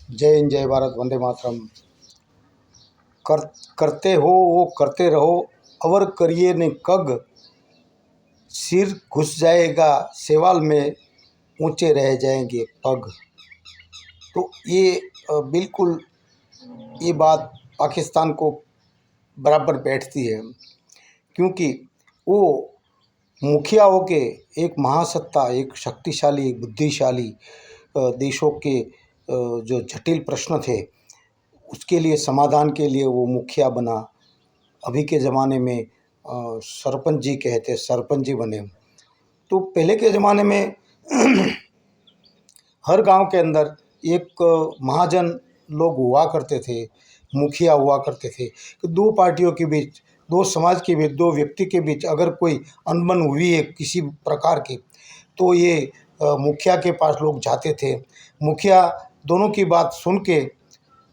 जय हिंद, जय भारत, वंदे मातरम। कर करते हो वो करते रहो, अवर करिए ने कग, सिर घुस जाएगा सेवाल में, ऊंचे रह जाएंगे पग। तो ये बिल्कुल ये बात पाकिस्तान को बराबर बैठती है, क्योंकि वो मुखिया होके एक महासत्ता, एक शक्तिशाली, एक बुद्धिशाली देशों के जो जटिल प्रश्न थे उसके लिए समाधान के लिए वो मुखिया बना। अभी के ज़माने में सरपंच जी कहते, सरपंच जी बने। तो पहले के ज़माने में हर गांव के अंदर एक महाजन लोग हुआ करते थे, मुखिया हुआ करते थे। कि दो पार्टियों के बीच, दो समाज के बीच, दो व्यक्ति के बीच अगर कोई अनबन हुई है किसी प्रकार की, तो ये मुखिया के पास लोग जाते थे। मुखिया दोनों की बात सुन के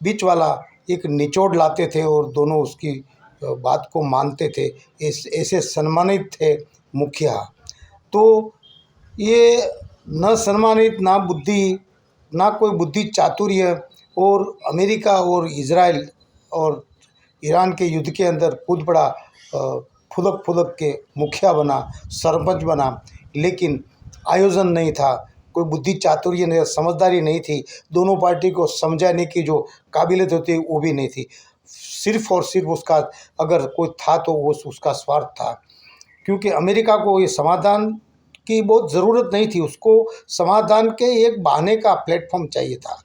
बीच वाला एक निचोड़ लाते थे और दोनों उसकी बात को मानते थे। ऐसे सम्मानित थे मुखिया। तो ये न सम्मानित, ना बुद्धि, ना कोई बुद्धि चातुर्य, और अमेरिका और इजराइल और ईरान के युद्ध के अंदर कूद पड़ा, फुदक फुदक के मुखिया बना, सरपंच बना। लेकिन आयोजन नहीं था, कोई बुद्धि चातुर्य नहीं, समझदारी नहीं थी, दोनों पार्टी को समझाने की जो काबिलियत होती है वो भी नहीं थी। सिर्फ और सिर्फ उसका अगर कोई था तो वो उसका स्वार्थ था। क्योंकि अमेरिका को ये समाधान की बहुत ज़रूरत नहीं थी, उसको समाधान के एक बहाने का प्लेटफॉर्म चाहिए था।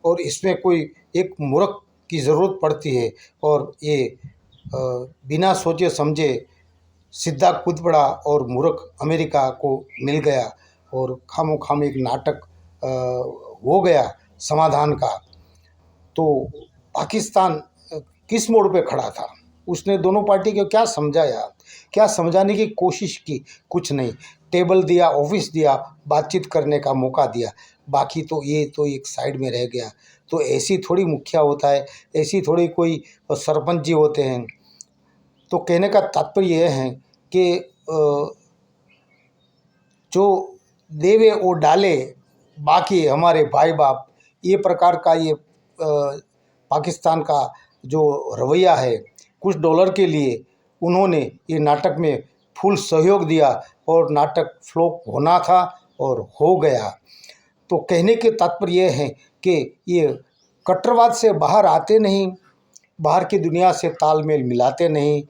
और इसमें कोई एक मूर्ख की ज़रूरत पड़ती है, और ये बिना सोचे समझे सीधा कूद पड़ा और मूर्ख अमेरिका को मिल गया, और खामो खाम एक नाटक हो गया समाधान का। तो पाकिस्तान किस मोड़ पे खड़ा था? उसने दोनों पार्टी को क्या समझाया, क्या समझाने की कोशिश की? कुछ नहीं। टेबल दिया, ऑफिस दिया, बातचीत करने का मौका दिया, बाकी तो ये तो एक साइड में रह गया। तो ऐसी थोड़ी मुखिया होता है, ऐसी थोड़ी कोई सरपंच जी होते हैं। तो कहने का तात्पर्य यह है कि जो देवे वो डाले, बाकी हमारे भाई बाप, ये प्रकार का ये पाकिस्तान का जो रवैया है, कुछ डॉलर के लिए उन्होंने ये नाटक में फुल सहयोग दिया, और नाटक फ्लॉप होना था और हो गया। तो कहने के तात्पर्य यह है कि ये कट्टरवाद से बाहर आते नहीं, बाहर की दुनिया से तालमेल मिलाते नहीं,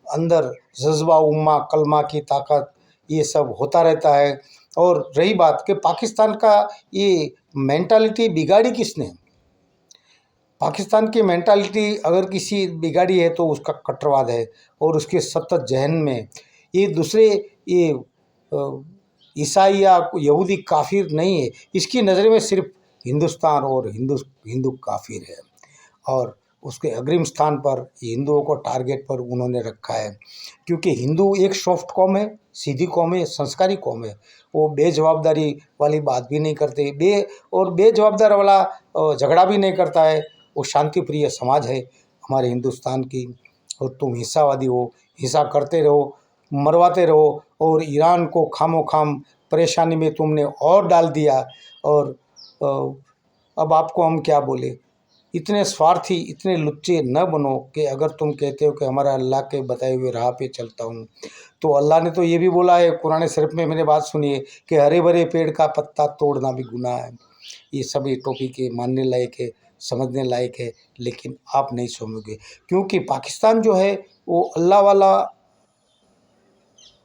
अंदर जज्बा, उम्मा, कलमा की ताकत, ये सब होता रहता है। और रही बात कि पाकिस्तान का ये मेंटालिटी बिगाड़ी किसने? पाकिस्तान की मेंटालिटी अगर किसी बिगाड़ी है तो उसका कट्टरवाद है, और उसके सतत जहन में ये दूसरे ये ईसाई या यहूदी काफिर नहीं है, इसकी नज़र में सिर्फ हिंदुस्तान और हिंदू काफिर है। और उसके अग्रिम स्थान पर हिंदुओं को टारगेट पर उन्होंने रखा है, क्योंकि हिंदू एक सॉफ्ट कौम है, सीधी कौम है, संस्कारी कौम है। वो बेजवाबदारी वाली बात भी नहीं करते, बेजवाबदार वाला झगड़ा भी नहीं करता है। वो शांति प्रिय समाज है हमारे हिंदुस्तान की। और तुम हिंसावादी हो, हिंसा करते रहो, मरवाते रहो, और ईरान को खामो खाम परेशानी में तुमने और डाल दिया। और अब आपको हम क्या बोले? इतने स्वार्थी, इतने लुच्चे न बनो कि अगर तुम कहते हो कि हमारा अल्लाह के बताए हुए राह पे चलता हूँ, तो अल्लाह ने तो ये भी बोला है कुरान शरीफ में, मैंने बात सुनी है कि हरे भरे पेड़ का पत्ता तोड़ना भी गुनाह है। ये सब ये टॉपिक है, मानने लायक है, समझने लायक है, लेकिन आप नहीं समझोगे। क्योंकि पाकिस्तान जो है वो अल्लाह वाला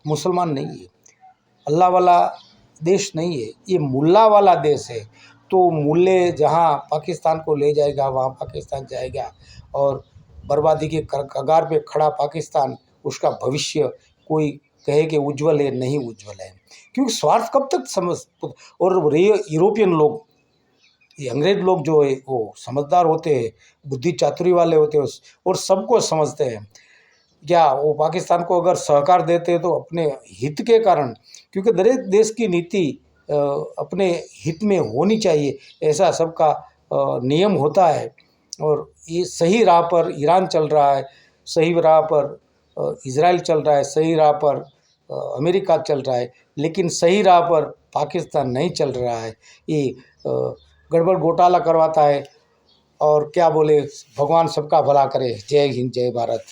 मुसलमान नहीं है, अल्लाह वाला देश नहीं है, ये मुल्ला वाला देश है। तो मुल्ले जहाँ पाकिस्तान को ले जाएगा वहाँ पाकिस्तान जाएगा, और बर्बादी के कगार पे खड़ा पाकिस्तान, उसका भविष्य कोई कहे कि उज्जवल है, नहीं उज्जवल है। क्योंकि स्वार्थ कब तक समझ, और यूरोपियन लोग, ये अंग्रेज लोग जो है वो समझदार होते हैं, बुद्धि चातुरी वाले होते हैं, और सबको समझते हैं। क्या वो पाकिस्तान को अगर सहकार देते हैं तो अपने हित के कारण, क्योंकि दरेक देश की नीति अपने हित में होनी चाहिए, ऐसा सबका नियम होता है। और ये सही राह पर ईरान चल रहा है, सही राह पर इजराइल चल रहा है, सही राह पर अमेरिका चल रहा है, लेकिन सही राह पर पाकिस्तान नहीं चल रहा है। ये गड़बड़ घोटाला करवाता है, और क्या बोले, भगवान सबका भला करे। जय हिंद, जय भारत।